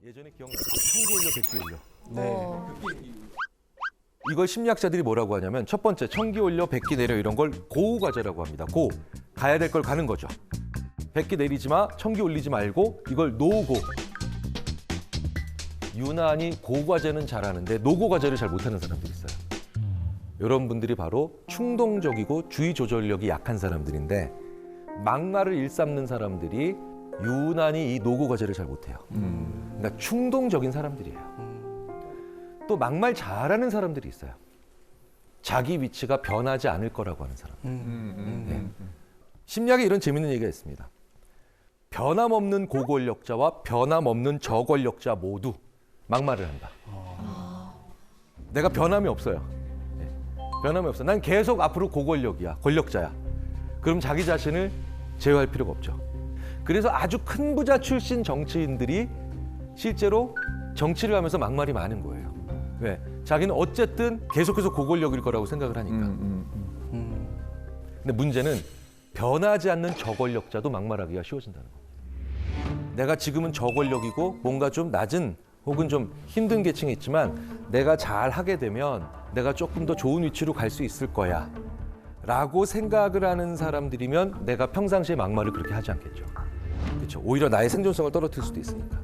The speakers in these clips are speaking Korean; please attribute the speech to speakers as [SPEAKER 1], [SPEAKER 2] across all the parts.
[SPEAKER 1] 예전에 기억나요? 청기 올려, 백기 올려.
[SPEAKER 2] 네.
[SPEAKER 1] 이걸 심리학자들이 뭐라고 하냐면 첫 번째 청기 올려, 백기 내려 이런 걸 고우 과제라고 합니다. 고 가야 될 걸 가는 거죠. 백기 내리지 마, 청기 올리지 말고 이걸 노고. 유난히 고 과제는 잘하는데 노고 과제를 잘 못하는 사람들이 있어요. 이런 분들이 바로 충동적이고 주의 조절력이 약한 사람들인데 막말을 일삼는 사람들이 유난히 이 노고 과제를 잘 못해요. 그러니까 충동적인 사람들이에요. 또 막말 잘하는 사람들이 있어요. 자기 위치가 변하지 않을 거라고 하는 사람. 네. 심리학에 이런 재밌는 얘기가 있습니다. 변함없는 고권력자와 변함없는 저권력자 모두 막말을 한다. 내가 변함이 없어요. 네. 변함이 없어. 난 계속 앞으로 고권력이야, 권력자야. 그럼 자기 자신을 제어할 필요가 없죠. 그래서 아주 큰 부자 출신 정치인들이 실제로 정치를 하면서 막말이 많은 거예요. 왜? 자기는 어쨌든 계속해서 고권력일 거라고 생각을 하니까. 근데 문제는 변하지 않는 저권력자도 막말하기가 쉬워진다는 겁니다. 내가 지금은 저권력이고 뭔가 좀 낮은 혹은 좀 힘든 계층에 있지만 내가 잘 하게 되면 내가 조금 더 좋은 위치로 갈 수 있을 거야 라고 생각을 하는 사람들이면 내가 평상시에 막말을 그렇게 하지 않겠죠. 그렇죠. 오히려 나의 생존성을 떨어뜨릴 수도 있으니까.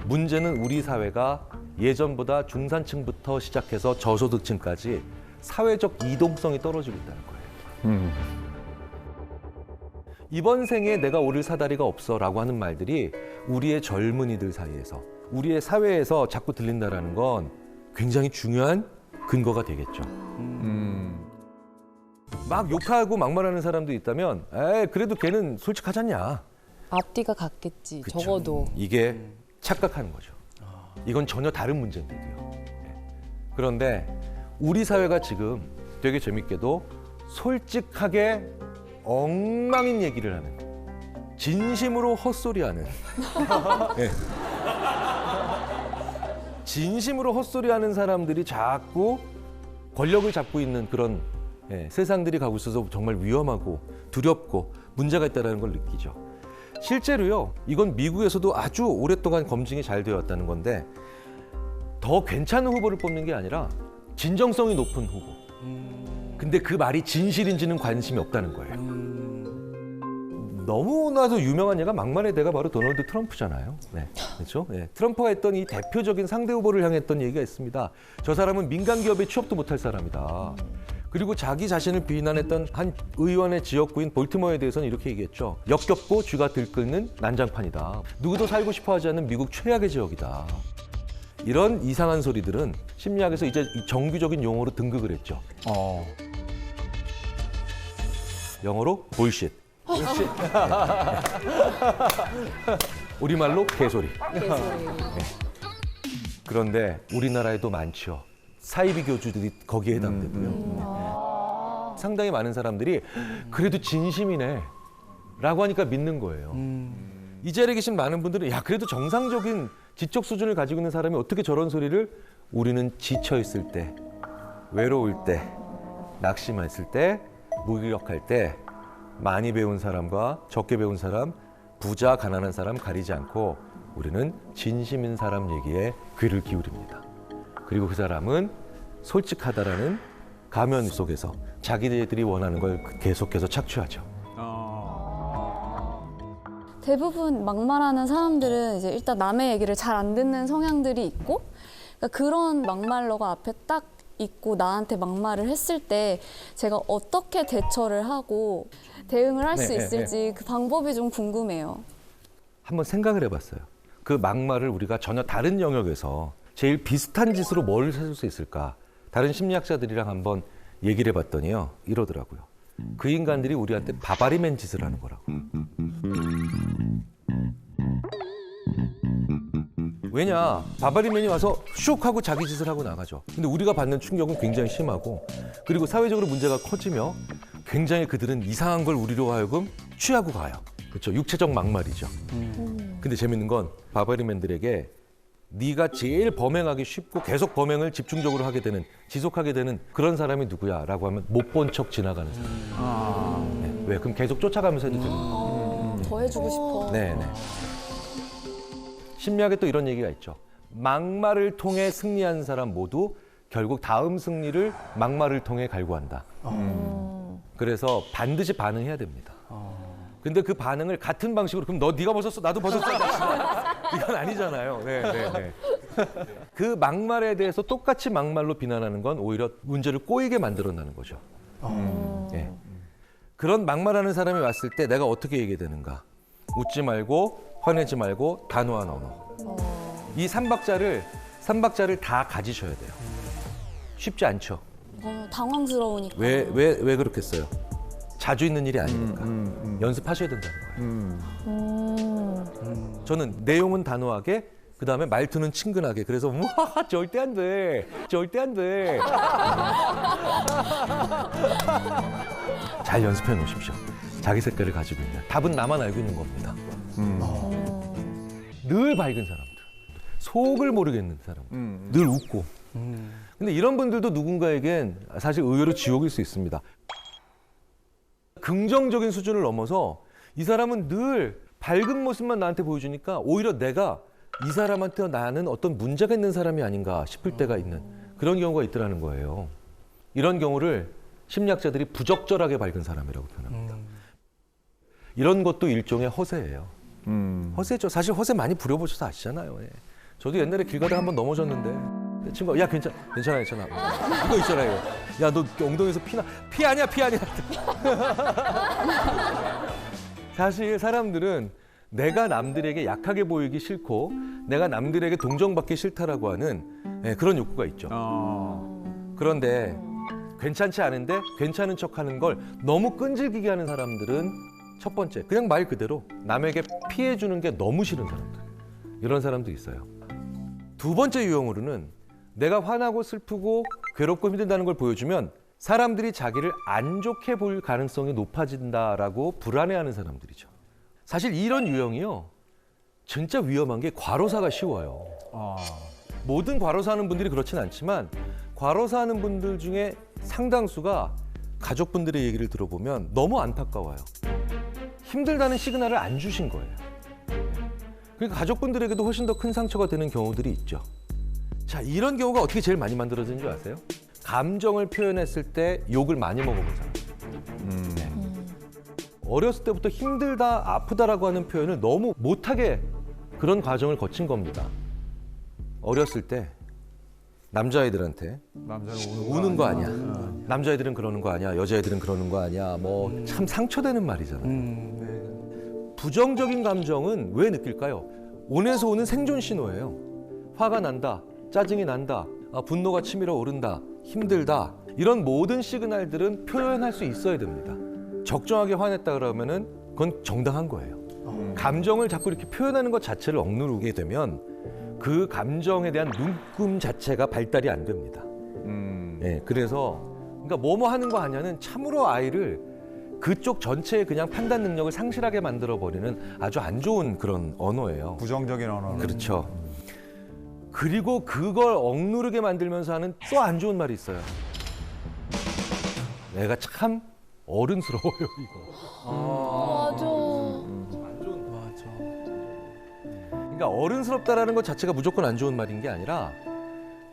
[SPEAKER 1] 문제는 우리 사회가 예전보다 중산층부터 시작해서 저소득층까지 사회적 이동성이 떨어지고 있다는 거예요. 이번 생에 내가 오를 사다리가 없어라고 하는 말들이 우리의 젊은이들 사이에서 우리의 사회에서 자꾸 들린다라는 건 굉장히 중요한 근거가 되겠죠. 막 욕하고 막말하는 사람도 있다면 에이, 그래도 걔는 솔직하잖냐.
[SPEAKER 2] 앞뒤가 같겠지.
[SPEAKER 1] 그쵸.
[SPEAKER 2] 적어도.
[SPEAKER 1] 이게 착각하는 거죠. 이건 전혀 다른 문제인데도요. 네. 그런데 우리 사회가 지금 되게 재밌게도 솔직하게 엉망인 얘기를 하는, 진심으로 헛소리하는, 네. 진심으로 헛소리하는 사람들이 자꾸 권력을 잡고 있는 그런 세상들이 가고 있어서 정말 위험하고 두렵고 문제가 있다는 걸 느끼죠. 실제로요, 이건 미국에서도 아주 오랫동안 검증이 잘 되어 왔다는 건데 더 괜찮은 후보를 뽑는 게 아니라 진정성이 높은 후보. 근데 그 말이 진실인지는 관심이 없다는 거예요. 너무나도 유명한 예가 막말의 대가 바로 도널드 트럼프잖아요. 네, 그렇죠? 네. 트럼프가 했던 이 대표적인 상대 후보를 향했던 얘기가 있습니다. 저 사람은 민간 기업에 취업도 못할 사람이다. 그리고 자기 자신을 비난했던 한 의원의 지역구인 볼티모어에 대해서는 이렇게 얘기했죠. 역겹고 쥐가 들끓는 난장판이다. 누구도 살고 싶어하지 않는 미국 최악의 지역이다. 이런 이상한 소리들은 심리학에서 이제 정규적인 용어로 등극을 했죠. 영어로 볼쉿. 우리말로 개소리. 그런데 우리나라에도 많죠. 사이비 교주들이 거기에 해당되고요. 상당히 많은 사람들이 그래도 진심이네 라고 하니까 믿는 거예요. 이 자리에 계신 많은 분들은 야, 그래도 정상적인 지적 수준을 가지고 있는 사람이 어떻게 저런 소리를, 우리는 지쳐 있을 때, 외로울 때, 낙심했을 때, 무기력할 때 많이 배운 사람과 적게 배운 사람, 부자 가난한 사람 가리지 않고 우리는 진심인 사람 얘기에 귀를 기울입니다. 그리고 그 사람은 솔직하다라는 가면 속에서 자기들이 원하는 걸 계속해서 착취하죠.
[SPEAKER 3] 대부분 막말하는 사람들은 이제 일단 남의 얘기를 잘 안 듣는 성향들이 있고, 그러니까 그런 막말러가 앞에 딱 있고 나한테 막말을 했을 때 제가 어떻게 대처를 하고 대응을 할 수 있을지 그 방법이 좀 궁금해요.
[SPEAKER 1] 한번 생각을 해봤어요. 그 막말을 우리가 전혀 다른 영역에서 제일 비슷한 짓으로 뭘 해줄 수 있을까? 다른 심리학자들이랑 한번 얘기를 해봤더니요, 이러더라고요. 그 인간들이 우리한테 바바리맨 짓을 하는 거라고. 왜냐, 바바리맨이 와서 슉 하고 자기 짓을 하고 나가죠. 근데 우리가 받는 충격은 굉장히 심하고, 그리고 사회적으로 문제가 커지며 굉장히 그들은 이상한 걸 우리로 하여금 취하고 가요. 그렇죠. 육체적 막말이죠. 근데 재밌는 건 바바리맨들에게 네가 제일 범행하기 쉽고 계속 범행을 집중적으로 하게 되는, 지속하게 되는 그런 사람이 누구야? 라고 하면 못 본 척 지나가는 사람. 네. 왜? 그럼 계속 쫓아가면서 해도 되는 거예요.
[SPEAKER 3] 더 해주고 싶어.
[SPEAKER 1] 네네. 심리학에 또 이런 얘기가 있죠. 막말을 통해 승리한 사람 모두 결국 다음 승리를 막말을 통해 갈구한다. 그래서 반드시 반응해야 됩니다. 근데 그 반응을 같은 방식으로 그럼 네가 벗었어 나도 벗었어 이건 아니잖아요. 네. 그 막말에 대해서 똑같이 막말로 비난하는 건 오히려 문제를 꼬이게 만들어내는 거죠. 네. 그런 막말하는 사람이 왔을 때 내가 어떻게 얘기해야 되는가? 웃지 말고 화내지 말고 단호한 언어. 이 삼박자를 다 가지셔야 돼요. 쉽지 않죠.
[SPEAKER 3] 당황스러우니까.
[SPEAKER 1] 왜 그렇겠어요? 자주 있는 일이 아니니까 연습하셔야 된다는 거예요. 저는 내용은 단호하게 그다음에 말투는 친근하게 그래서 와 절대 안 돼. 잘 연습해 놓으십시오. 자기 색깔을 가지고 있는 답은 나만 알고 있는 겁니다. 늘 밝은 사람들, 속을 모르겠는 사람, 늘 웃고. 근데 이런 분들도 누군가에겐 사실 의외로 지옥일 수 있습니다. 긍정적인 수준을 넘어서 이 사람은 늘 밝은 모습만 나한테 보여주니까 오히려 내가 이 사람한테 나는 어떤 문제가 있는 사람이 아닌가 싶을 때가 있는 그런 경우가 있더라는 거예요. 이런 경우를 심리학자들이 부적절하게 밝은 사람이라고 표현합니다. 이런 것도 일종의 허세예요. 허세죠. 사실 허세 많이 부려보셔서 아시잖아요. 예. 저도 옛날에 길 가다가 한번 넘어졌는데 친구가 야 괜찮아 이거 있잖아요. 야 너 엉덩이에서 피 아니야. 사실 사람들은 내가 남들에게 약하게 보이기 싫고 내가 남들에게 동정받기 싫다라고 하는 그런 욕구가 있죠. 그런데 괜찮지 않은데 괜찮은 척하는 걸 너무 끈질기게 하는 사람들은 첫 번째 그냥 말 그대로 남에게 피해 주는 게 너무 싫은 사람들. 이런 사람도 있어요. 두 번째 유형으로는 내가 화나고 슬프고 괴롭고 힘들다는 걸 보여주면 사람들이 자기를 안 좋게 볼 가능성이 높아진다라고 불안해하는 사람들이죠. 사실 이런 유형이요. 진짜 위험한 게 과로사가 쉬워요. 모든 과로사하는 분들이 그렇진 않지만 과로사하는 분들 중에 상당수가 가족분들의 얘기를 들어보면 너무 안타까워요. 힘들다는 시그널을 안 주신 거예요. 그러니까 가족분들에게도 훨씬 더 큰 상처가 되는 경우들이 있죠. 자, 이런 경우가 어떻게 제일 많이 만들어지는 줄 아세요? 감정을 표현했을 때 욕을 많이 먹어본 사람. 네. 어렸을 때부터 힘들다, 아프다라고 하는 표현을 너무 못하게 그런 과정을 거친 겁니다. 어렸을 때 남자애들한테 우는 거 아니야. 남자애들은 그러는 거 아니야. 여자애들은 그러는 거 아니야. 뭐 참 상처되는 말이잖아요. 부정적인 감정은 왜 느낄까요? 온에서 오는 생존 신호예요. 화가 난다, 짜증이 난다, 분노가 치밀어 오른다, 힘들다. 이런 모든 시그널들은 표현할 수 있어야 됩니다. 적정하게 화냈다 그러면은 그건 정당한 거예요. 감정을 자꾸 이렇게 표현하는 것 자체를 억누르게 되면 그 감정에 대한 눈금 자체가 발달이 안 됩니다. 예, 그래서 그러니까 뭐뭐 하는 거 아냐는 참으로 아이를 그쪽 전체의 그냥 판단 능력을 상실하게 만들어버리는 아주 안 좋은 그런 언어예요.
[SPEAKER 4] 부정적인 언어.
[SPEAKER 1] 그렇죠. 그리고 그걸 억누르게 만들면서 하는 또 안 좋은 말이 있어요. 내가 참 어른스러워요, 이거.
[SPEAKER 2] 맞아.
[SPEAKER 1] 그러니까 어른스럽다라는 것 자체가 무조건 안 좋은 말인 게 아니라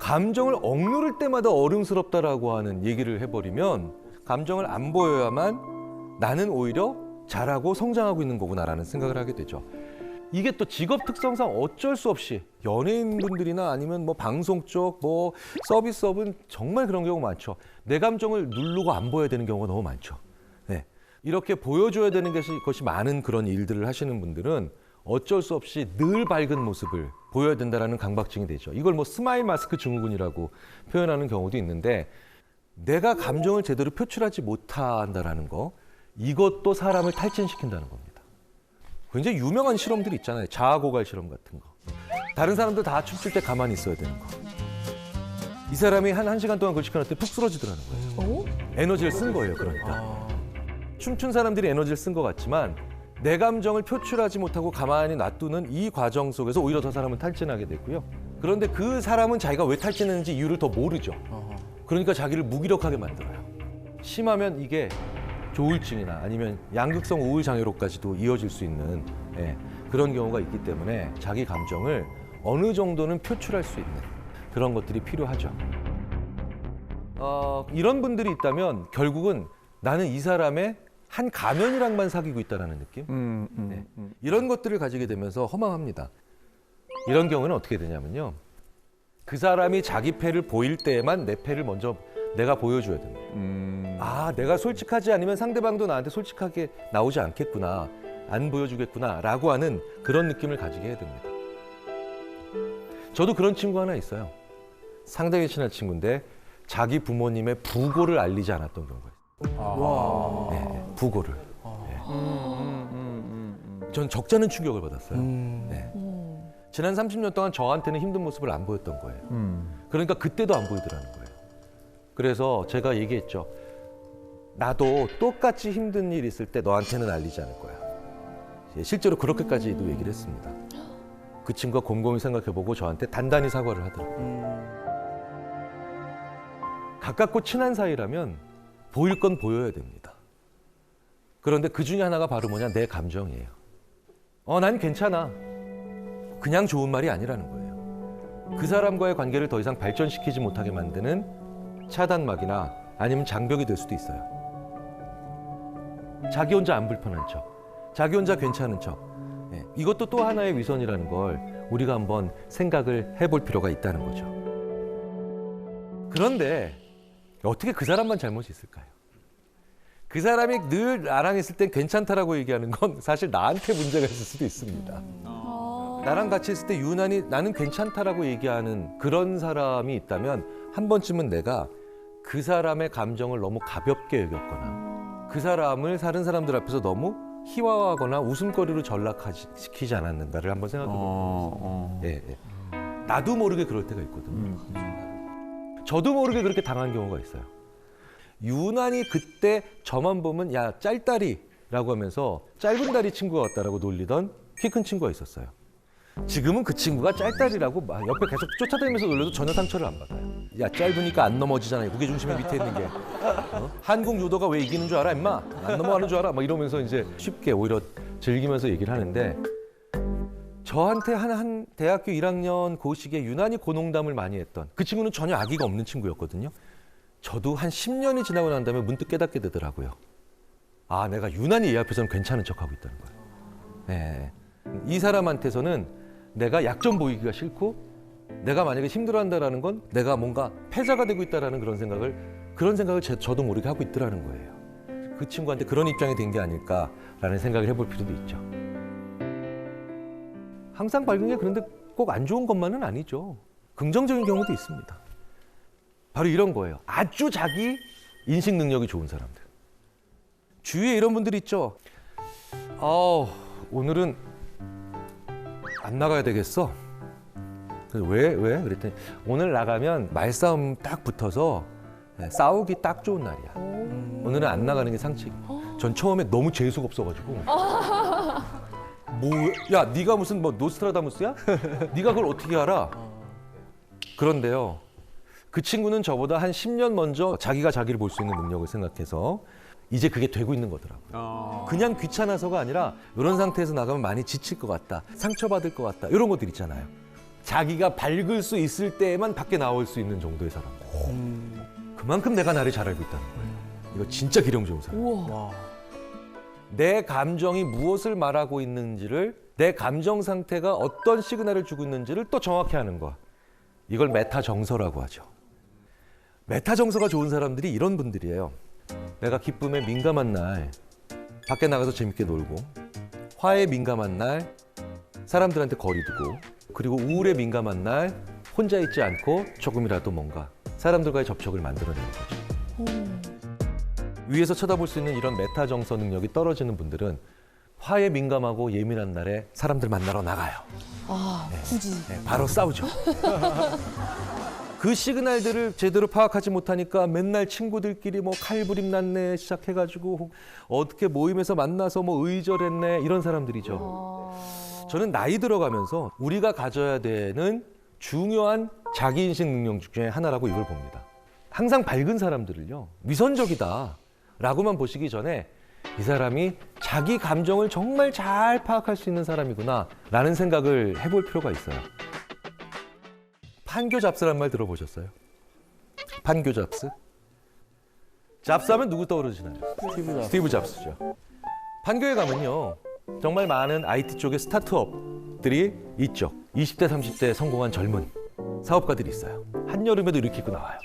[SPEAKER 1] 감정을 억누를 때마다 어른스럽다라고 하는 얘기를 해버리면 감정을 안 보여야만 나는 오히려 잘하고 성장하고 있는 거구나라는 생각을 하게 되죠. 이게 또 직업 특성상 어쩔 수 없이 연예인분들이나 아니면 뭐 방송 쪽, 뭐 서비스업은 정말 그런 경우가 많죠. 내 감정을 누르고 안 보여야 되는 경우가 너무 많죠. 네. 이렇게 보여줘야 되는 것이 많은 그런 일들을 하시는 분들은 어쩔 수 없이 늘 밝은 모습을 보여야 된다는 강박증이 되죠. 이걸 뭐 스마일 마스크 증후군이라고 표현하는 경우도 있는데 내가 감정을 제대로 표출하지 못한다는 거, 이것도 사람을 탈진시킨다는 겁니다. 굉장히 유명한 실험들이 있잖아요. 자아고갈 실험 같은 거. 다른 사람들 다 춤출 때 가만히 있어야 되는 거. 이 사람이 한 시간 동안 그걸 시켜놨더니 푹 쓰러지더라는 거예요. 에너지를 쓴 거예요, 그러니까. 춤춘 사람들이 에너지를 쓴 것 같지만 내 감정을 표출하지 못하고 가만히 놔두는 이 과정 속에서 오히려 더 사람은 탈진하게 되고요. 그런데 그 사람은 자기가 왜 탈진했는지 이유를 더 모르죠. 그러니까 자기를 무기력하게 만들어요. 심하면 이게 조울증이나 아니면 양극성 우울 장애로까지도 이어질 수 있는 그런 경우가 있기 때문에 자기 감정을 어느 정도는 표출할 수 있는 그런 것들이 필요하죠. 이런 분들이 있다면 결국은 나는 이 사람의 한 가면이랑만 사귀고 있다는 느낌? 네. 이런 것들을 가지게 되면서 허망합니다. 이런 경우는 어떻게 되냐면요. 그 사람이 자기 패를 보일 때에만 내 패를 먼저 내가 보여줘야 됩니다. 아, 내가 솔직하지 않으면 상대방도 나한테 솔직하게 나오지 않겠구나, 안 보여주겠구나 라고 하는 그런 느낌을 가지게 해야 됩니다. 저도 그런 친구 하나 있어요. 상당히 친한 친구인데 자기 부모님의 부고를 알리지 않았던 경우가 있어요. 네, 부고를. 네. 전 적잖은 충격을 받았어요. 네. 지난 30년 동안 저한테는 힘든 모습을 안 보였던 거예요. 그러니까 그때도 안 보이더라는 거예요. 그래서 제가 얘기했죠. 나도 똑같이 힘든 일 있을 때 너한테는 알리지 않을 거야. 실제로 그렇게까지도 얘기를 했습니다. 그 친구가 곰곰이 생각해보고 저한테 단단히 사과를 하더라고요. 가깝고 친한 사이라면 보일 건 보여야 됩니다. 그런데 그 중에 하나가 바로 뭐냐? 내 감정이에요. 난 괜찮아. 그냥 좋은 말이 아니라는 거예요. 그 사람과의 관계를 더 이상 발전시키지 못하게 만드는 차단막이나 아니면 장벽이 될 수도 있어요. 자기 혼자 안 불편한 척, 자기 혼자 괜찮은 척. 네, 이것도 또 하나의 위선이라는 걸 우리가 한번 생각을 해볼 필요가 있다는 거죠. 그런데 어떻게 그 사람만 잘못이 있을까요? 그 사람이 늘 나랑 있을 땐 괜찮다라고 얘기하는 건 사실 나한테 문제가 있을 수도 있습니다. 나랑 같이 있을 때 유난히 나는 괜찮다라고 얘기하는 그런 사람이 있다면 한 번쯤은 내가 그 사람의 감정을 너무 가볍게 여겼거나 그 사람을 다른 사람들 앞에서 너무 희화화하거나 웃음거리로 전락시키지 않았는가를 한번 생각해 보세요. 예. 나도 모르게 그럴 때가 있거든요. 저도 모르게 그렇게 당한 경우가 있어요. 유난히 그때 저만 보면 야 짤다리라고 하면서 짧은 다리 친구가 왔다라고 놀리던 키 큰 친구가 있었어요. 지금은 그 친구가 짤다리라고 막 옆에 계속 쫓아다니면서 놀려도 전혀 상처를 안 받아요. 야 짧으니까 안 넘어지잖아요. 무게중심의 밑에 있는 게. 한국 유도가 왜 이기는 줄 알아 임마? 안 넘어가는 줄 알아? 막 이러면서 이제 쉽게 오히려 즐기면서 얘기를 하는데 저한테 한 대학교 1학년 그 시기에 유난히 고농담을 많이 했던 그 친구는 전혀 악의가 없는 친구였거든요. 저도 한 10년이 지나고 난 다음에 문득 깨닫게 되더라고요. 아, 내가 유난히 얘 앞에서는 괜찮은 척하고 있다는 거예요. 네. 이 사람한테서는 내가 약점 보이기가 싫고 내가 만약에 힘들어한다라는 건 내가 뭔가 패자가 되고 있다라는 그런 생각을 저도 모르게 하고 있더라는 거예요. 그 친구한테 그런 입장이 된 게 아닐까라는 생각을 해볼 필요도 있죠. 항상 밝은 게 그런데 꼭 안 좋은 것만은 아니죠. 긍정적인 경우도 있습니다. 바로 이런 거예요. 아주 자기 인식 능력이 좋은 사람들. 주위에 이런 분들이 있죠. 오늘은 안 나가야 되겠어. 그래서 왜? 그랬더니 오늘 나가면 말싸움 딱 붙어서 싸우기 딱 좋은 날이야. 오늘은 안 나가는 게 상책이야. 전 처음에 너무 재수가 없어가지고 야 네가 무슨 노스트라다무스야? 네가 그걸 어떻게 알아? 그런데요. 그 친구는 저보다 한 10년 먼저 자기가 자기를 볼 수 있는 능력을 생각해서 이제 그게 되고 있는 거더라고요. 그냥 귀찮아서가 아니라 이런 상태에서 나가면 많이 지칠 것 같다. 상처받을 것 같다. 이런 것들 있잖아요. 자기가 밝을 수 있을 때에만 밖에 나올 수 있는 정도의 사람들. 그만큼 내가 나를 잘 알고 있다는 거예요. 이거 진짜 기령 좋은 사람. 내 감정이 무엇을 말하고 있는지를, 내 감정 상태가 어떤 시그널을 주고 있는지를 또 정확히 아는 거. 이걸 메타 정서라고 하죠. 메타 정서가 좋은 사람들이 이런 분들이에요. 내가 기쁨에 민감한 날 밖에 나가서 재밌게 놀고, 화에 민감한 날 사람들한테 거리 두고, 그리고 우울에 민감한 날 혼자 있지 않고 조금이라도 뭔가 사람들과의 접촉을 만들어내는 거죠. 위에서 쳐다볼 수 있는 이런 메타 정서 능력이 떨어지는 분들은 화에 민감하고 예민한 날에 사람들 만나러 나가요.
[SPEAKER 3] 굳이.
[SPEAKER 1] 바로 싸우죠. 그 시그널들을 제대로 파악하지 못하니까 맨날 친구들끼리 뭐 칼부림 났네 시작해가지고 어떻게 모임에서 만나서 뭐 의절했네 이런 사람들이죠. 저는 나이 들어가면서 우리가 가져야 되는 중요한 자기인식 능력 중에 하나라고 이걸 봅니다. 항상 밝은 사람들을요, 위선적이다 라고만 보시기 전에 이 사람이 자기 감정을 정말 잘 파악할 수 있는 사람이구나 라는 생각을 해볼 필요가 있어요. 판교 잡스란 말 들어보셨어요? 판교 잡스? 잡스하면 누구 떠오르시나요? 스티브 잡스죠. 판교에 가면요, 정말 많은 IT 쪽의 스타트업들이 있죠. 20대, 30대 성공한 젊은 사업가들이 있어요. 한여름에도 이렇게 입고 나와요.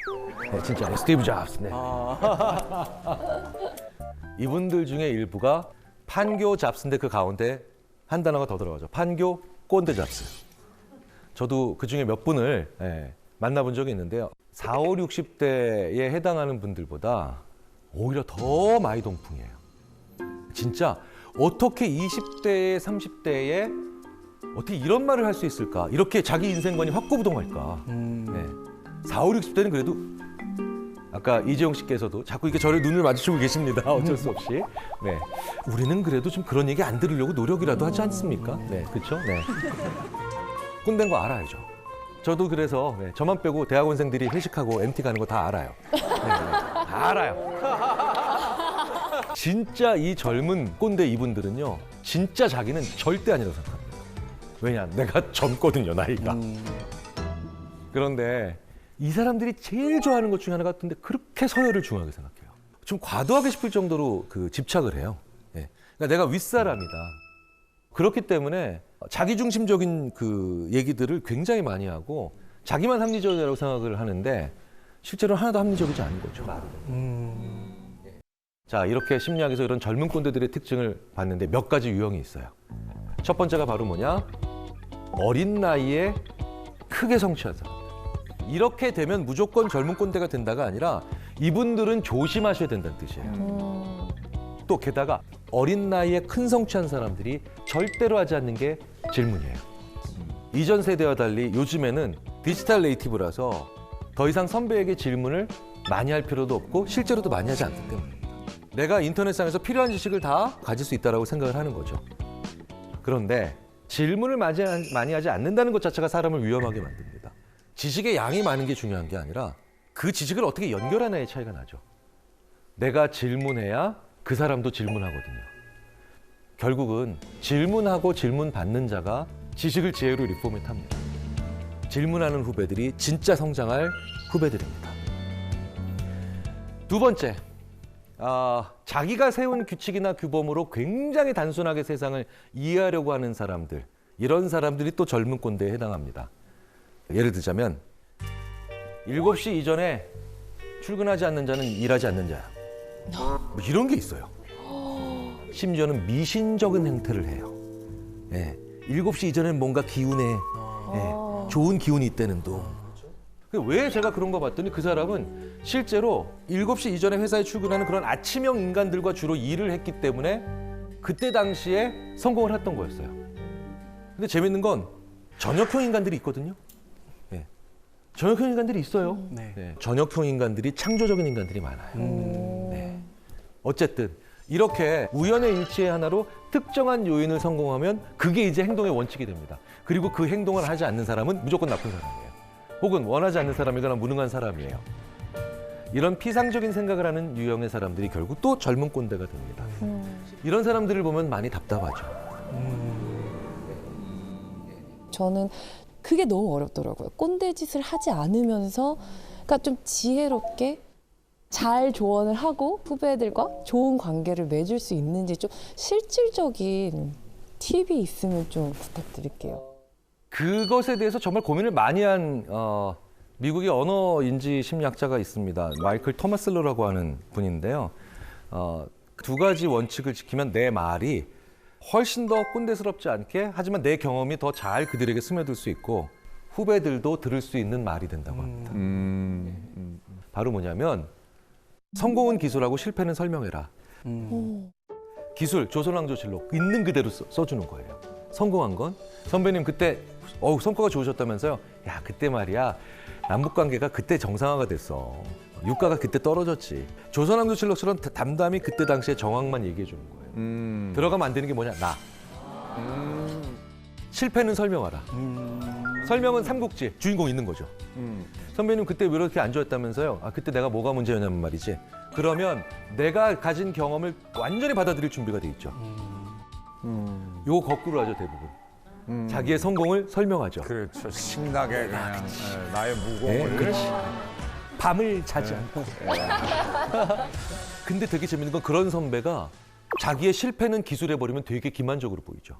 [SPEAKER 1] 네, 진짜 스티브 잡스. 네. 이분들 중에 일부가 판교 잡스인데 그 가운데 한 단어가 더 들어가죠. 판교 꼰대 잡스. 저도 그 중에 몇 분을 만나본 적이 있는데요. 40, 60대에 해당하는 분들보다 오히려 더 많이 동풍이에요. 진짜 어떻게 20대에 30대에 어떻게 이런 말을 할 수 있을까? 이렇게 자기 인생관이 확고부동할까? 네. 40, 60대는 그래도 아까 이재용 씨께서도 자꾸 이렇게 저를 눈을 마주치고 계십니다. 어쩔 수 없이. 네. 우리는 그래도 좀 그런 얘기 안 들으려고 노력이라도 하지 않습니까? 네, 그렇죠? 네. 꼰대인 거 알아야죠. 저도 그래서 네, 저만 빼고 대학원생들이 회식하고 MT 가는 거 다 알아요. 네, 네. 다 알아요. 진짜 이 젊은 꼰대 이분들은요, 진짜 자기는 절대 아니라고 생각합니다. 왜냐, 내가 젊거든요, 나이가. 그런데 이 사람들이 제일 좋아하는 것 중에 하나가 같은데 그렇게 서열을 중요하게 생각해요. 좀 과도하게 싶을 정도로 그 집착을 해요. 예. 그러니까 내가 윗사람이다. 그렇기 때문에 자기중심적인 그 얘기들을 굉장히 많이 하고 자기만 합리적이라고 생각을 하는데 실제로는 하나도 합리적이지 않은 거죠. 자, 이렇게 심리학에서 이런 젊은 꼰대들의 특징을 봤는데 몇 가지 유형이 있어요. 첫 번째가 바로 뭐냐? 어린 나이에 크게 성취한 사람. 이렇게 되면 무조건 젊은 꼰대가 된다가 아니라 이분들은 조심하셔야 된다는 뜻이에요. 또 게다가 어린 나이에 큰 성취한 사람들이 절대로 하지 않는 게 질문이에요. 이전 세대와 달리 요즘에는 디지털 네이티브라서 더 이상 선배에게 질문을 많이 할 필요도 없고 실제로도 많이 하지 않기 때문입니다. 내가 인터넷상에서 필요한 지식을 다 가질 수 있다고 생각을 하는 거죠. 그런데 질문을 많이 하지 않는다는 것 자체가 사람을 위험하게 만듭니다. 지식의 양이 많은 게 중요한 게 아니라 그 지식을 어떻게 연결하느냐의 차이가 나죠. 내가 질문해야 그 사람도 질문하거든요. 결국은 질문하고 질문받는 자가 지식을 지혜로 리포맷합니다. 질문하는 후배들이 진짜 성장할 후배들입니다. 두 번째, 자기가 세운 규칙이나 규범으로 굉장히 단순하게 세상을 이해하려고 하는 사람들, 이런 사람들이 또 젊은 꼰대에 해당합니다. 예를 들자면 7시 이전에 출근하지 않는 자는 일하지 않는 자야. 뭐 이런 게 있어요. 심지어는 미신적인 행태를 해요. 예, 7시 이전에는 뭔가 기운에 좋은 기운이 있다는 둥. 왜 제가 그런 거 봤더니 그 사람은 실제로 7시 이전에 회사에 출근하는 그런 아침형 인간들과 주로 일을 했기 때문에 그때 당시에 성공을 했던 거였어요. 근데 재밌는 건 저녁형 인간들이 있거든요. 예. 저녁형 인간들이 있어요. 네. 저녁형 인간들이 창조적인 인간들이 많아요. 네. 어쨌든 이렇게 우연의 일치의 하나로 특정한 요인을 성공하면 그게 이제 행동의 원칙이 됩니다. 그리고 그 행동을 하지 않는 사람은 무조건 나쁜 사람이에요. 혹은 원하지 않는 사람이거나 무능한 사람이에요. 이런 피상적인 생각을 하는 유형의 사람들이 결국 또 젊은 꼰대가 됩니다. 이런 사람들을 보면 많이 답답하죠.
[SPEAKER 2] 저는 그게 너무 어렵더라고요. 꼰대 짓을 하지 않으면서 그러니까 좀 지혜롭게 잘 조언을 하고 후배들과 좋은 관계를 맺을 수 있는지 좀 실질적인 팁이 있으면 좀 부탁드릴게요.
[SPEAKER 1] 그것에 대해서 정말 고민을 많이 한 미국의 언어인지 심리학자가 있습니다. 마이클 토마슬러라고 하는 분인데요. 두 가지 원칙을 지키면 내 말이 훨씬 더 꼰대스럽지 않게 하지만 내 경험이 더 잘 그들에게 스며들 수 있고 후배들도 들을 수 있는 말이 된다고 합니다. 바로 뭐냐면 성공은 기술하고 실패는 설명해라. 기술, 조선왕조실록 있는 그대로 써주는 거예요. 성공한 건 선배님 그때 성과가 좋으셨다면서요. 야 그때 말이야 남북관계가 그때 정상화가 됐어. 유가가 그때 떨어졌지. 조선왕조실록처럼 담담히 그때 당시의 정황만 얘기해 주는 거예요. 들어가면 안 되는 게 뭐냐? 나. 실패는 설명하라. 설명은 삼국지 주인공 있는 거죠. 선배님 그때 왜 이렇게 안 좋았다면서요? 아 그때 내가 뭐가 문제였냐면 말이지. 그러면 내가 가진 경험을 완전히 받아들일 준비가 돼 있죠. 요거 거꾸로 하죠 대부분. 자기의 성공을 설명하죠.
[SPEAKER 4] 그렇죠. 신나게 그냥 나의
[SPEAKER 1] 네,
[SPEAKER 4] 무공을.
[SPEAKER 1] 그렇지. 밤을 자지 않고. 근데 되게 재밌는 건 그런 선배가 자기의 실패는 기술해버리면 되게 기만적으로 보이죠.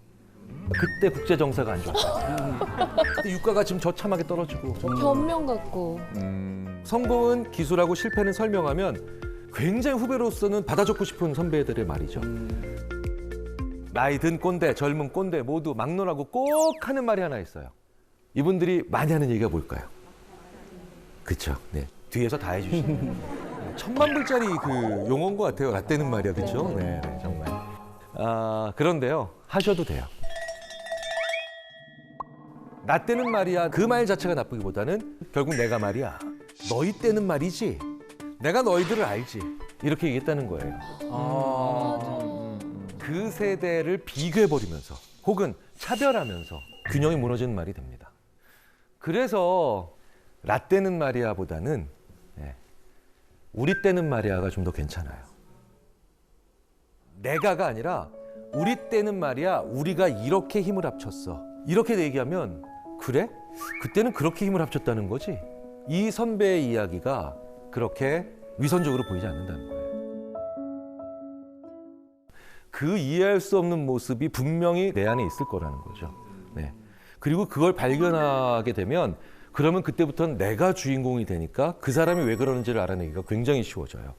[SPEAKER 1] 그때 국제 정세가 안 좋았어요. 근데 유가가 지금 저참하게 떨어지고.
[SPEAKER 2] 변명 같고.
[SPEAKER 1] 성공은 기술하고 실패는 설명하면 굉장히 후배로서는 받아 적고 싶은 선배들의 말이죠. 나이 든 꼰대, 젊은 꼰대 모두 막론하고 꼭 하는 말이 하나 있어요. 이분들이 많이 하는 얘기가 뭘까요? 그렇죠. 네. 뒤에서 다 해주시는. 1000만 불짜리 그 용어인 것 같아요. 라떼는 말이야, 그렇죠? 네, 네, 정말. 아 그런데요, 하셔도 돼요. 나 때는 말이야 그 말 자체가 나쁘기보다는 결국 내가 말이야 너희 때는 말이지 내가 너희들을 알지 이렇게 얘기했다는 거예요. 그 세대를 비교해버리면서 혹은 차별하면서 균형이 무너지는 말이 됩니다. 그래서 라떼는 말이야보다는 우리 때는 말이야가 좀 더 괜찮아요. 내가가 아니라 우리 때는 말이야 우리가 이렇게 힘을 합쳤어. 이렇게 얘기하면 그래? 그때는 그렇게 힘을 합쳤다는 거지? 이 선배의 이야기가 그렇게 위선적으로 보이지 않는다는 거예요. 그 이해할 수 없는 모습이 분명히 내 안에 있을 거라는 거죠. 네. 그리고 그걸 발견하게 되면 그러면 그때부터는 내가 주인공이 되니까 그 사람이 왜 그러는지를 알아내기가 굉장히 쉬워져요.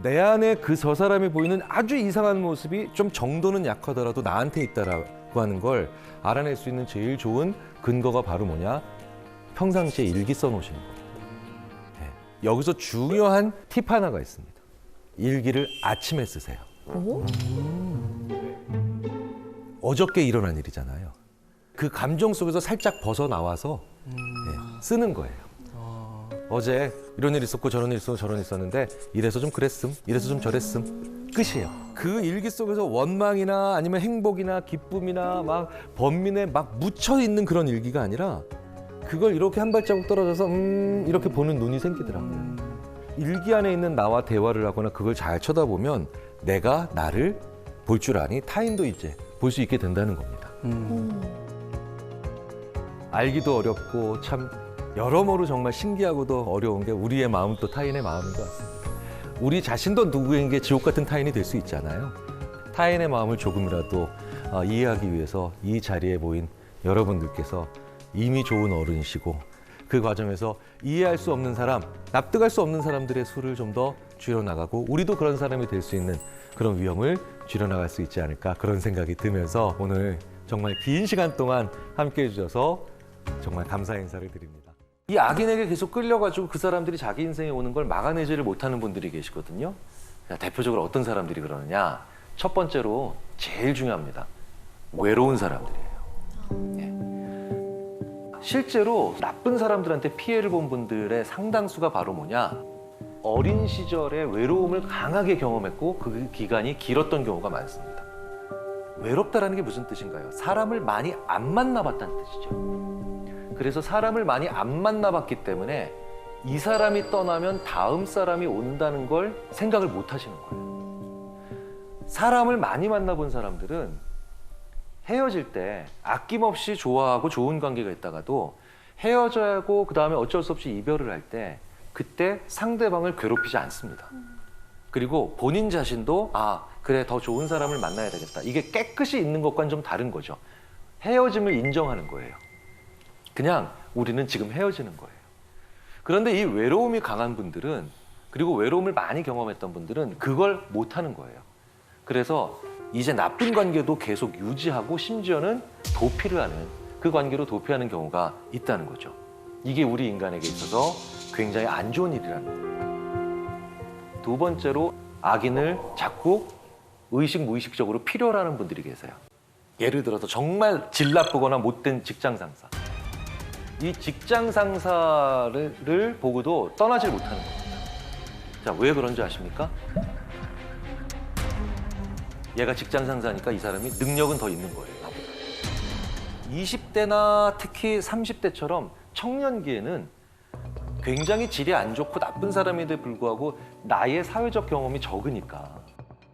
[SPEAKER 1] 내 안에 그 저 사람이 보이는 아주 이상한 모습이 좀 정도는 약하더라도 나한테 있다라고 하는 걸 알아낼 수 있는 제일 좋은 근거가 바로 뭐냐? 평상시에 일기 써놓으시는 겁니다. 네. 여기서 중요한 팁 하나가 있습니다. 일기를 아침에 쓰세요. 어저께 일어난 일이잖아요. 그 감정 속에서 살짝 벗어나와서 쓰는 거예요. 어제 이런 일 있었고 저런 일 있었고 저런 일 있었는데 이래서 좀 그랬음, 이래서 좀 저랬음. 끝이에요. 그 일기 속에서 원망이나 아니면 행복이나 기쁨이나 막 번민에 막 묻혀 있는 그런 일기가 아니라 그걸 이렇게 한 발자국 떨어져서 이렇게 보는 눈이 생기더라고요. 일기 안에 있는 나와 대화를 하거나 그걸 잘 쳐다보면 내가 나를 볼 줄 아니 타인도 이제 볼 수 있게 된다는 겁니다. 알기도 어렵고 참 여러모로 정말 신기하고도 어려운 게 우리의 마음 또 타인의 마음인 것 같습니다. 우리 자신도 누구에게 지옥 같은 타인이 될 수 있잖아요. 타인의 마음을 조금이라도 이해하기 위해서 이 자리에 모인 여러분들께서 이미 좋은 어른이시고 그 과정에서 이해할 수 없는 사람, 납득할 수 없는 사람들의 수를 좀 더 줄여나가고 우리도 그런 사람이 될 수 있는 그런 위험을 줄여나갈 수 있지 않을까 그런 생각이 들면서 오늘 정말 긴 시간 동안 함께해 주셔서 정말 감사 인사를 드립니다. 이 악인에게 계속 끌려가지고 그 사람들이 자기 인생에 오는 걸 막아내지를 못하는 분들이 계시거든요. 대표적으로 어떤 사람들이 그러느냐. 첫 번째로 제일 중요합니다. 외로운 사람들이에요. 실제로 나쁜 사람들한테 피해를 본 분들의 상당수가 바로 뭐냐. 어린 시절에 외로움을 강하게 경험했고 그 기간이 길었던 경우가 많습니다. 외롭다라는 게 무슨 뜻인가요? 사람을 많이 안 만나봤다는 뜻이죠. 그래서 사람을 많이 안 만나봤기 때문에 이 사람이 떠나면 다음 사람이 온다는 걸 생각을 못 하시는 거예요. 사람을 많이 만나본 사람들은 헤어질 때 아낌없이 좋아하고 좋은 관계가 있다가도 헤어져야 하고 그 다음에 어쩔 수 없이 이별을 할 때 그때 상대방을 괴롭히지 않습니다. 그리고 본인 자신도 그래 더 좋은 사람을 만나야 되겠다. 이게 깨끗이 있는 것과는 좀 다른 거죠. 헤어짐을 인정하는 거예요. 그냥 우리는 지금 헤어지는 거예요. 그런데 이 외로움이 강한 분들은 그리고 외로움을 많이 경험했던 분들은 그걸 못하는 거예요. 그래서 이제 나쁜 관계도 계속 유지하고 심지어는 도피를 하는 그 관계로 도피하는 경우가 있다는 거죠. 이게 우리 인간에게 있어서 굉장히 안 좋은 일이라는 거예요. 두 번째로 악인을 자꾸 의식 무의식적으로 필요로 하는 분들이 계세요. 예를 들어서 정말 질 나쁘거나 못된 직장 상사. 이 직장 상사를 보고도 떠나질 못하는 겁니다. 자, 왜 그런지 아십니까? 얘가 직장 상사니까 이 사람이 능력은 더 있는 거예요. 나보다. 20대나 특히 30대처럼 청년기에는 굉장히 질이 안 좋고 나쁜 사람인데 불구하고 나의 사회적 경험이 적으니까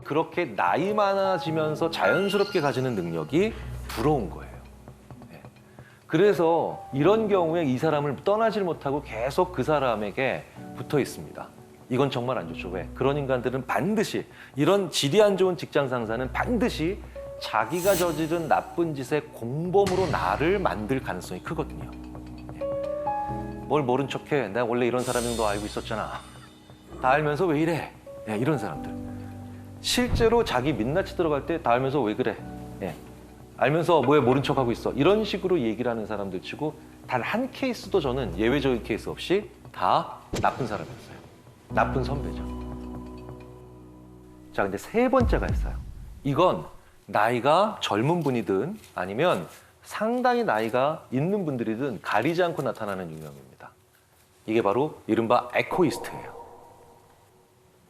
[SPEAKER 1] 그렇게 나이 많아지면서 자연스럽게 가지는 능력이 부러운 거예요. 네. 그래서 이런 경우에 이 사람을 떠나질 못하고 계속 그 사람에게 붙어 있습니다. 이건 정말 안 좋죠. 왜? 그런 인간들은 반드시 이런 질이 안 좋은 직장 상사는 반드시 자기가 저지른 나쁜 짓의 공범으로 나를 만들 가능성이 크거든요. 예. 뭘 모른 척해. 내가 원래 이런 사람인 거 알고 있었잖아. 다 알면서 왜 이래? 예, 이런 사람들. 실제로 자기 민낯이 들어갈 때 다 알면서 왜 그래? 예. 알면서 왜 모른 척하고 있어? 이런 식으로 얘기를 하는 사람들 치고 단 한 케이스도 저는 예외적인 케이스 없이 다 나쁜 사람이었어요. 나쁜 선배죠. 자, 근데 세 번째가 있어요. 이건 나이가 젊은 분이든 아니면 상당히 나이가 있는 분들이든 가리지 않고 나타나는 유형입니다. 이게 바로 이른바 에코이스트예요.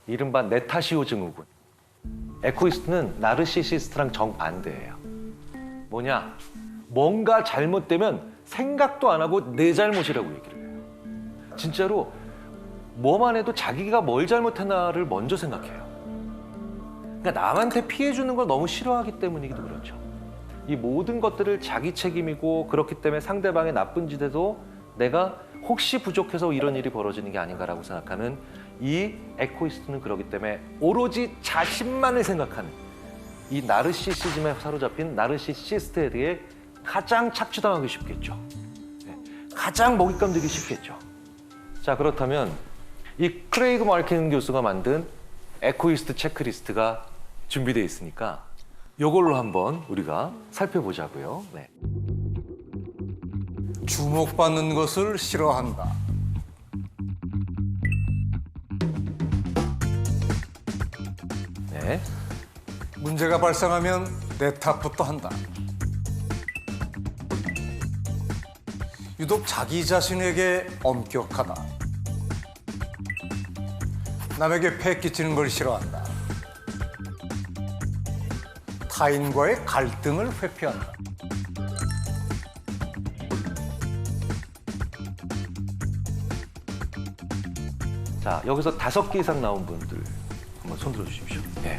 [SPEAKER 1] 이른바 네타시오 증후군. 에코이스트는 나르시시스트랑 정반대예요. 뭐냐? 뭔가 잘못되면 생각도 안 하고 내 잘못이라고 얘기를 해요. 진짜로 뭐만 해도 자기가 뭘 잘못했나를 먼저 생각해요. 그러니까 남한테 피해 주는 걸 너무 싫어하기 때문이기도 그렇죠. 이 모든 것들을 자기 책임이고 그렇기 때문에 상대방의 나쁜 짓에도 내가 혹시 부족해서 이런 일이 벌어지는 게 아닌가라고 생각하는 이 에코이스트는 그렇기 때문에 오로지 자신만을 생각하는 이 나르시시즘에 사로잡힌 나르시시스트에 대해 가장 착취당하기 쉽겠죠. 네. 가장 먹잇감 되기 쉽겠죠. 자, 그렇다면 이 크레이그 마르켄 교수가 만든 에코이스트 체크리스트가 준비되어 있으니까 이걸로 한번 우리가 살펴보자고요. 네.
[SPEAKER 4] 주목받는 것을 싫어한다.
[SPEAKER 1] 네.
[SPEAKER 4] 문제가 발생하면 내 탓부터 한다. 유독 자기 자신에게 엄격하다. 남에게 폐 끼치는 걸 싫어한다. 타인과의 갈등을 회피한다.
[SPEAKER 1] 자, 여기서 5개 이상 나온 분들 한번 손 들어주십시오. 네.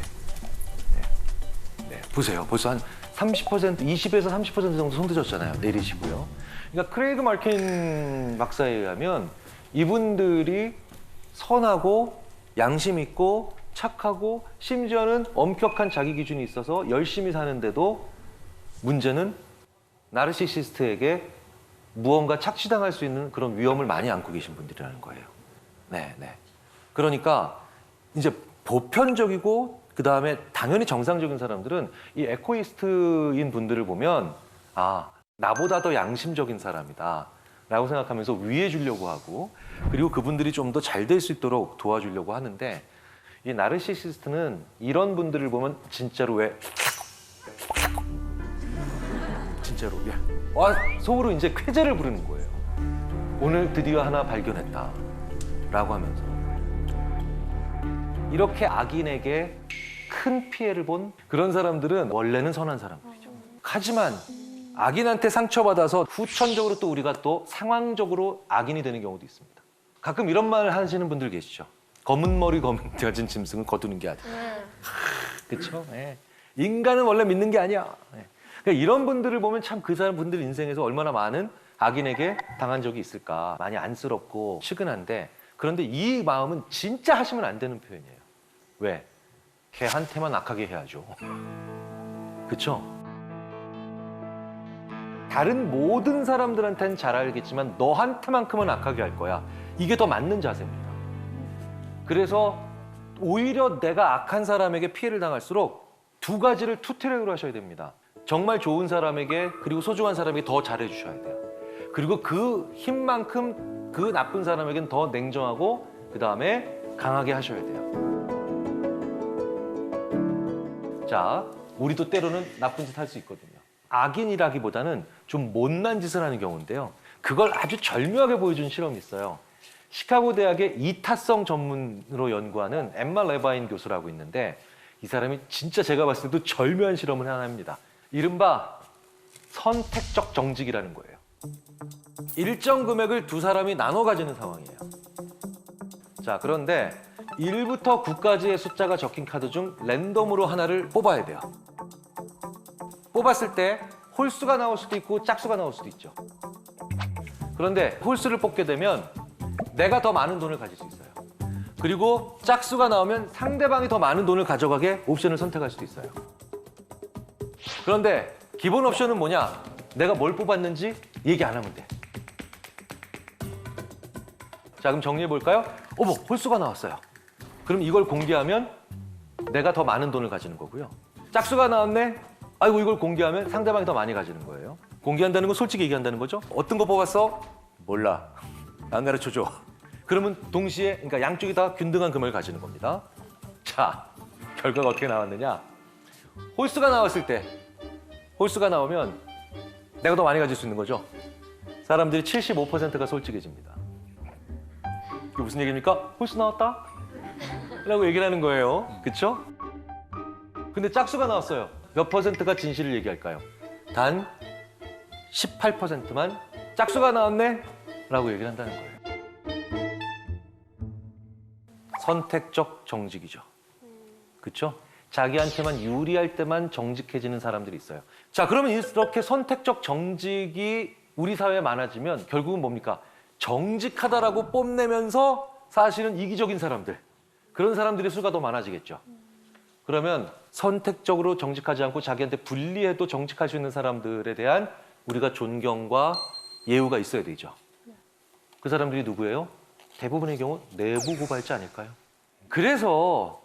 [SPEAKER 1] 네. 보세요. 벌써 한 30%, 20에서 30% 정도 손 드셨잖아요. 내리시고요. 그러니까 크레이그 마르켄 박사에 의하면 이분들이 선하고 양심 있고 착하고 심지어는 엄격한 자기 기준이 있어서 열심히 사는데도 문제는 나르시시스트에게 무언가 착취당할 수 있는 그런 위험을 많이 안고 계신 분들이라는 거예요. 네. 그러니까 이제 보편적이고 그다음에 당연히 정상적인 사람들은 이 에코이스트인 분들을 보면 아, 나보다 더 양심적인 사람이다 라고 생각하면서 위해 주려고 하고 그리고 그분들이 좀 더 잘 될 수 있도록 도와주려고 하는데 이 나르시시스트는 이런 분들을 보면 진짜로 왜 진짜로 와, 속으로 이제 쾌재를 부르는 거예요. 오늘 드디어 하나 발견했다 라고 하면서 이렇게 악인에게 큰 피해를 본 그런 사람들은 원래는 선한 사람들이죠. 하지만 악인한테 상처받아서 후천적으로 또 우리가 또 상황적으로 악인이 되는 경우도 있습니다. 가끔 이런 말 하시는 분들 계시죠. 검은 머리 가진 짐승은 거두는 게 아니야. 그렇죠? 네. 인간은 원래 믿는 게 아니야. 네. 그러니까 이런 분들을 보면 참 그 사람 분들 인생에서 얼마나 많은 악인에게 당한 적이 있을까. 많이 안쓰럽고 측은한데 그런데 이 마음은 진짜 하시면 안 되는 표현이에요. 왜? 걔한테만 악하게 해야죠. 그렇죠? 다른 모든 사람들한테는 잘 알겠지만 너한테만큼은 악하게 할 거야. 이게 더 맞는 자세입니다. 그래서 오히려 내가 악한 사람에게 피해를 당할수록 두 가지를 투트랙으로 하셔야 됩니다. 정말 좋은 사람에게 그리고 소중한 사람에게 더 잘해 주셔야 돼요. 그리고 그 힘만큼 그 나쁜 사람에게는 더 냉정하고 그다음에 강하게 하셔야 돼요. 자, 우리도 때로는 나쁜 짓 할 수 있거든요. 악인이라기보다는 좀 못난 짓을 하는 경우인데요. 그걸 아주 절묘하게 보여준 실험이 있어요. 시카고 대학의 이타성 전문으로 연구하는 엠마 레바인 교수라고 있는데 이 사람이 진짜 제가 봤을 때도 절묘한 실험을 하나 합니다. 이른바 선택적 정직이라는 거예요. 일정 금액을 두 사람이 나눠 가지는 상황이에요. 자, 그런데 1부터 9까지의 숫자가 적힌 카드 중 랜덤으로 하나를 뽑아야 돼요. 뽑았을 때 홀수가 나올 수도 있고 짝수가 나올 수도 있죠. 그런데 홀수를 뽑게 되면 내가 더 많은 돈을 가질 수 있어요. 그리고 짝수가 나오면 상대방이 더 많은 돈을 가져가게 옵션을 선택할 수도 있어요. 그런데 기본 옵션은 뭐냐? 내가 뭘 뽑았는지 얘기 안 하면 돼. 자, 그럼 정리해 볼까요? 어머, 홀수가 나왔어요. 그럼 이걸 공개하면 내가 더 많은 돈을 가지는 거고요. 짝수가 나왔네? 아이고, 이걸 공개하면 상대방이 더 많이 가지는 거예요. 공개한다는 건 솔직히 얘기한다는 거죠. 어떤 거 뽑았어? 몰라. 안 가르쳐줘. 그러면 동시에, 그러니까 양쪽이 다 균등한 금액을 가지는 겁니다. 자, 결과가 어떻게 나왔느냐? 홀수가 나왔을 때, 홀수가 나오면 내가 더 많이 가질 수 있는 거죠. 사람들이 75%가 솔직해집니다. 이게 무슨 얘기입니까? 홀수 나왔다? 라고 얘기를 하는 거예요. 그쵸? 근데 짝수가 나왔어요. 몇 퍼센트가 진실을 얘기할까요? 단 18%만 짝수가 나왔네? 라고 얘기를 한다는 거예요. 선택적 정직이죠. 그쵸? 자기한테만 유리할 때만 정직해지는 사람들이 있어요. 자, 그러면 이렇게 선택적 정직이 우리 사회에 많아지면 결국은 뭡니까? 정직하다라고 뽐내면서 사실은 이기적인 사람들, 그런 사람들의 수가 더 많아지겠죠. 그러면 선택적으로 정직하지 않고 자기한테 불리해도 정직할 수 있는 사람들에 대한 우리가 존경과 예우가 있어야 되죠. 그 사람들이 누구예요? 대부분의 경우 내부 고발자 아닐까요? 그래서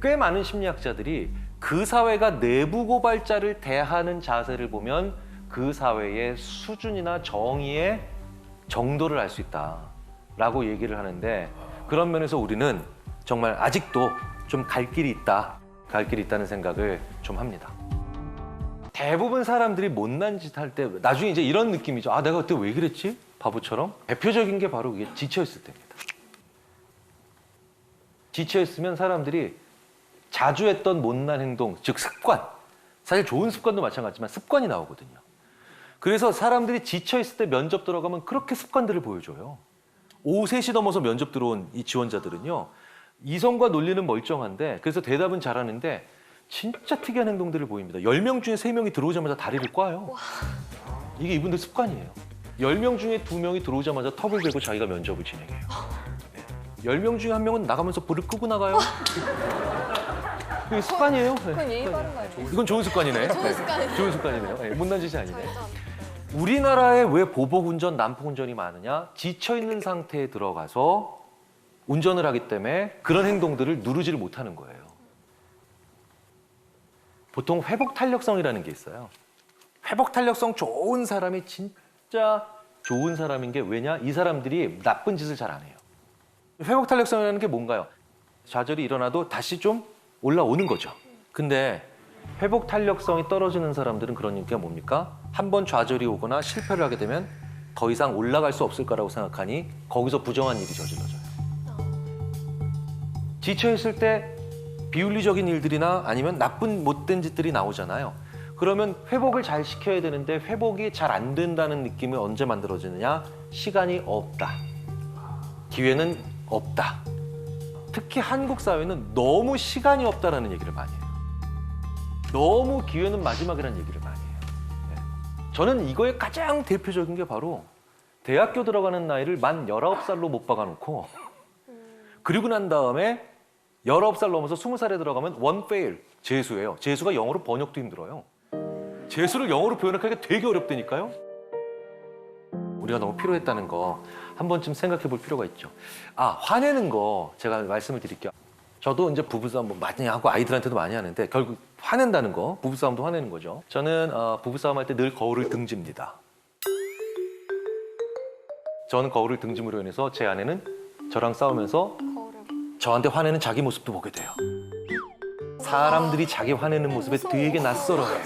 [SPEAKER 1] 꽤 많은 심리학자들이 그 사회가 내부 고발자를 대하는 자세를 보면 그 사회의 수준이나 정의의 정도를 알 수 있다라고 얘기를 하는데, 그런 면에서 우리는 정말 아직도 좀 갈 길이 있다는 생각을 좀 합니다. 대부분 사람들이 못난 짓 할 때 나중에 이제 이런 느낌이죠. 아, 내가 그때 왜 그랬지? 바보처럼. 대표적인 게 바로 이게 지쳐있을 때입니다. 지쳐있으면 사람들이 자주 했던 못난 행동, 즉 습관, 사실 좋은 습관도 마찬가지지만 습관이 나오거든요. 그래서 사람들이 지쳐있을 때 면접 들어가면 그렇게 습관들을 보여줘요. 오후 3시 넘어서 면접 들어온 이 지원자들은요, 이성과 논리는 멀쩡한데, 그래서 대답은 잘하는데 진짜 특이한 행동들을 보입니다. 10명 중에 3명이 들어오자마자 다리를 꽈요. 이게 이분들 습관이에요. 10명 중에 2명이 들어오자마자 턱을 대고 자기가 면접을 진행해요. 10명 중에 1명은 나가면서 불을 끄고 나가요. 이게 습관이에요.
[SPEAKER 3] 그건 예의 바른 거 아니에요?
[SPEAKER 1] 이건 좋은 습관이네.
[SPEAKER 3] 좋은 습관이네요.
[SPEAKER 1] 좋은 습관이네요. 네, 못난 짓이 아니네. 우리나라에 왜 보복운전, 난폭운전이 많으냐? 지쳐있는 상태에 들어가서 운전을 하기 때문에 그런 행동들을 누르지를 못하는 거예요. 보통 회복 탄력성이라는 게 있어요. 회복 탄력성 좋은 사람이 진짜 좋은 사람인 게 왜냐? 이 사람들이 나쁜 짓을 잘 안 해요. 회복 탄력성이라는 게 뭔가요? 좌절이 일어나도 다시 좀 올라오는 거죠. 근데 회복 탄력성이 떨어지는 사람들은 그런 게 뭡니까? 한번 좌절이 오거나 실패를 하게 되면 더 이상 올라갈 수 없을 거라고 생각하니 거기서 부정한 일이 저질러져요. 지쳐있을 때 비윤리적인 일들이나 아니면 나쁜 못된 짓들이 나오잖아요. 그러면 회복을 잘 시켜야 되는데 회복이 잘 안 된다는 느낌이 언제 만들어지느냐? 시간이 없다. 기회는 없다. 특히 한국 사회는 너무 시간이 없다라는 얘기를 많이 해요. 너무 기회는 마지막이라는 얘기를 많이 해요. 네. 저는 이거의 가장 대표적인 게 바로 대학교 들어가는 나이를 만 19살로 못 박아놓고 그리고 난 다음에 19살 넘어서 20살에 들어가면 one fail, 재수예요. 재수가 영어로 번역도 힘들어요. 재수를 영어로 표현하기가 되게 어렵다니까요. 우리가 너무 피로했다는 거 한 번쯤 생각해 볼 필요가 있죠. 아, 화내는 거 제가 말씀을 드릴게요. 저도 이제 부부싸움 뭐 많이 하고 아이들한테도 많이 하는데 결국 화낸다는 거, 부부싸움도 화내는 거죠. 저는 부부싸움 할 때 늘 거울을 등집니다. 저는 거울을 등짐으로 인해서 제 아내는 저랑 싸우면서 저한테 화내는 자기 모습도 보게 돼요. 사람들이 자기 화내는 모습에 되게 낯설어해요.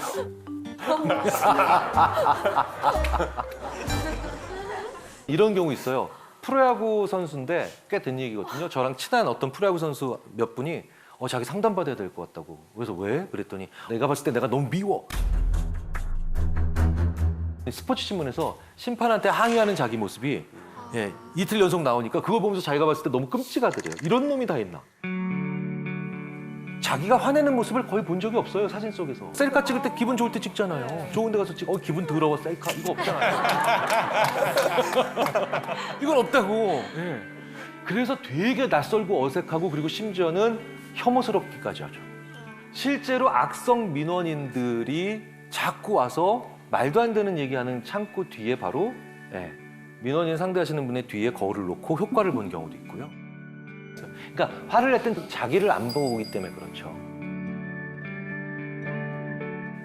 [SPEAKER 1] 이런 경우 있어요. 프로야구 선수인데 꽤 된 얘기거든요. 저랑 친한 어떤 프로야구 선수 몇 분이 자기 상담받아야 될 것 같다고. 그래서 왜? 그랬더니 내가 봤을 때 내가 너무 미워. 스포츠 신문에서 심판한테 항의하는 자기 모습이 예, 이틀 연속 나오니까 그걸 보면서 자기가 봤을 때 너무 끔찍하더래요. 이런 놈이 다 있나? 자기가 화내는 모습을 거의 본 적이 없어요, 사진 속에서. 셀카 찍을 때 기분 좋을 때 찍잖아요. 좋은 데 가서 기분 더러워, 셀카. 이거 없잖아요. 이건 없다고. 예. 그래서 되게 낯설고 어색하고 그리고 심지어는 혐오스럽기까지 하죠. 실제로 악성 민원인들이 자꾸 와서 말도 안 되는 얘기하는 창구 뒤에 바로 예, 민원인 상대하시는 분의 뒤에 거울을 놓고 효과를 본 경우도 있고요. 그러니까 화를 낼 땐 자기를 안 보기 때문에 그렇죠.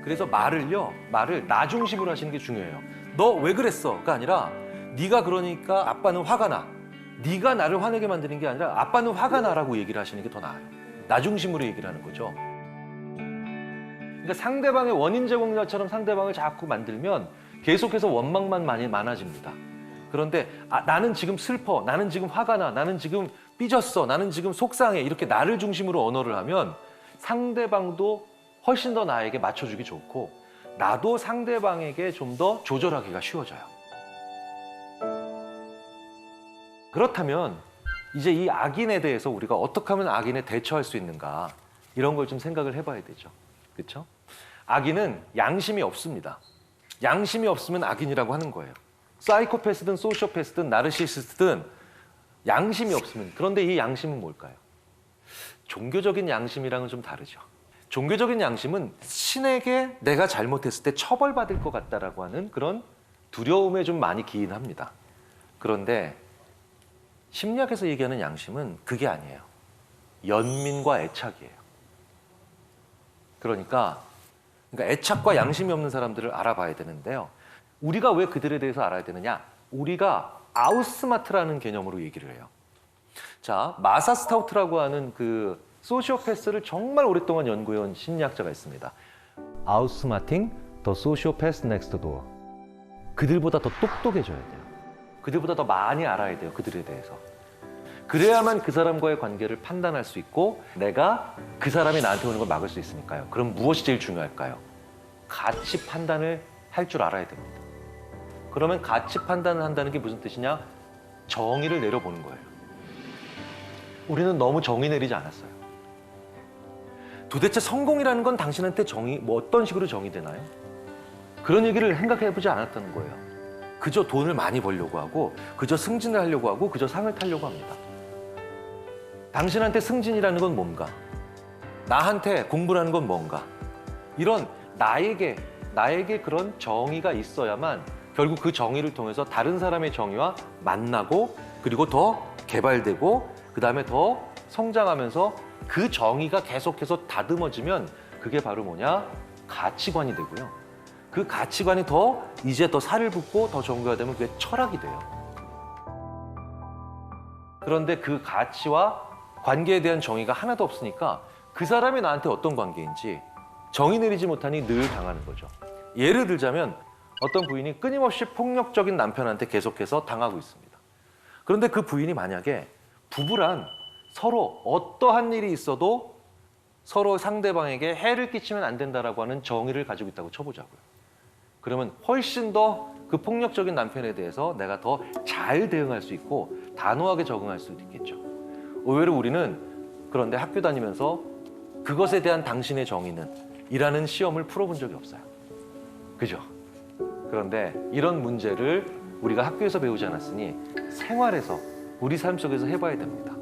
[SPEAKER 1] 그래서 말을 나 중심으로 하시는 게 중요해요. 너 왜 그랬어?가 아니라 네가 그러니까 아빠는 화가 나. 네가 나를 화내게 만드는 게 아니라 아빠는 화가 나라고 얘기를 하시는 게 더 나아요. 나 중심으로 얘기를 하는 거죠. 그러니까 상대방의 원인 제공자처럼 상대방을 자꾸 만들면 계속해서 원망만 많이 많아집니다. 그런데 나는 지금 슬퍼, 나는 지금 화가 나, 나는 지금 삐졌어, 나는 지금 속상해 이렇게 나를 중심으로 언어를 하면 상대방도 훨씬 더 나에게 맞춰주기 좋고 나도 상대방에게 좀 더 조절하기가 쉬워져요. 그렇다면 이제 이 악인에 대해서 우리가 어떻게 하면 악인에 대처할 수 있는가 이런 걸 좀 생각을 해봐야 되죠. 그렇죠? 악인은 양심이 없습니다. 양심이 없으면 악인이라고 하는 거예요. 사이코패스든 소시오패스든 나르시시스트든 양심이 없으면 그런데 이 양심은 뭘까요? 종교적인 양심이랑은 좀 다르죠. 종교적인 양심은 신에게 내가 잘못했을 때 처벌받을 것 같다라고 하는 그런 두려움에 좀 많이 기인합니다. 그런데 심리학에서 얘기하는 양심은 그게 아니에요. 연민과 애착이에요. 그러니까 애착과 양심이 없는 사람들을 알아봐야 되는데요. 우리가 왜 그들에 대해서 알아야 되느냐? 우리가 아우스마트라는 개념으로 얘기를 해요. 자, 마사 스타우트라고 하는 그 소시오패스를 정말 오랫동안 연구해온 심리학자가 있습니다. 아우스마팅 더 소시오패스 넥스트 도어. 그들보다 더 똑똑해져야 돼요. 그들보다 더 많이 알아야 돼요. 그들에 대해서. 그래야만 그 사람과의 관계를 판단할 수 있고 내가 그 사람이 나한테 오는 걸 막을 수 있으니까요. 그럼 무엇이 제일 중요할까요? 가치 판단을 할 줄 알아야 됩니다. 그러면 가치 판단을 한다는 게 무슨 뜻이냐? 정의를 내려보는 거예요. 우리는 너무 정의 내리지 않았어요. 도대체 성공이라는 건 당신한테 어떤 식으로 정의되나요? 그런 얘기를 생각해보지 않았다는 거예요. 그저 돈을 많이 벌려고 하고 그저 승진을 하려고 하고 그저 상을 타려고 합니다. 당신한테 승진이라는 건 뭔가? 나한테 공부라는 건 뭔가? 이런 나에게 그런 정의가 있어야만 결국 그 정의를 통해서 다른 사람의 정의와 만나고 그리고 더 개발되고 그 다음에 더 성장하면서 그 정의가 계속해서 다듬어지면 그게 바로 뭐냐? 가치관이 되고요. 그 가치관이 이제 더 살을 붓고 더 정교화되면 그게 철학이 돼요. 그런데 그 가치와 관계에 대한 정의가 하나도 없으니까 그 사람이 나한테 어떤 관계인지 정의 내리지 못하니 늘 당하는 거죠. 예를 들자면 어떤 부인이 끊임없이 폭력적인 남편한테 계속해서 당하고 있습니다. 그런데 그 부인이 만약에 부부란 서로 어떠한 일이 있어도 서로 상대방에게 해를 끼치면 안 된다라고 하는 정의를 가지고 있다고 쳐보자고요. 그러면 훨씬 더 그 폭력적인 남편에 대해서 내가 더 잘 대응할 수 있고 단호하게 적응할 수도 있겠죠. 의외로 우리는 그런데 학교 다니면서 그것에 대한 당신의 정의는 이라는 시험을 풀어본 적이 없어요. 그죠? 그런데 이런 문제를 우리가 학교에서 배우지 않았으니 생활에서 우리 삶 속에서 해봐야 됩니다.